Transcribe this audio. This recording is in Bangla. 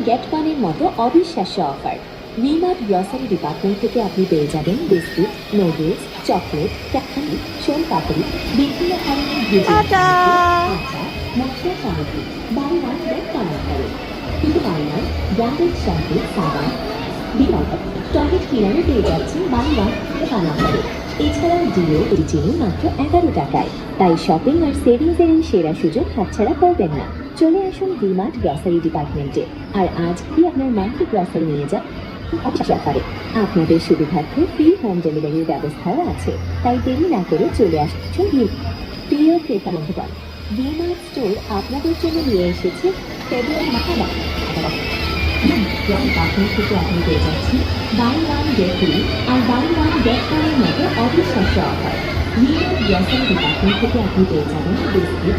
গেট ওয়ানের মতো অবিশ্বাস্য অফার। ভিমার্ট গ্রসারি ডিপার্টমেন্ট থেকে আপনি পেয়ে যাবেন বিস্কুট, নুডলস, চকলেট, ক্যান্ডি, সোন পাপড়ি, বিভিন্ন ধরনের মশলা সামগ্রী, বাড়ি রান্নার কামার করে কিন্তু পার্লার, ব্র্যান্ডেড শ্যাম্পু, সাবান, বিকল্প টয়লেট ক্লিনারে পেয়ে যাচ্ছেন বাড়ি রান্না করে। এছাড়াও ডিও চিনি মাত্র 11 টাকায়। তাই শপিং আর সেভিংসের এই সেরা সুযোগ হাতছাড়া করবেন না। চলে আসুন ভিমার্ট গ্রসারি ডিপার্টমেন্টে আর আজই আপনার মান্থলি গ্রসারি নিয়ে যান অফারে। আপনাদের সুবিধার্থে ফ্রি হোম ডেলিভারির ব্যবস্থাও আছে, তাই দেরি না করে চলে আসুন। প্রিয় ক্রেতা বন্ধুগণ, ভিমার্ট স্টোর আপনাদের জন্য নিয়ে এসেছে ফেব্রুয়ারি ডিপার্টমেন্ট থেকে আপনি পেয়ে যাচ্ছেন বাই ওয়ান গেট ফ্রি আর বাই ওয়ান গেট ওয়ানের মতো অবিশ্বাস্য অফার। ভিমার্ট গ্রসারি ডিপার্টমেন্ট থেকে আপনি পেয়ে যাবেন বিস্কুট,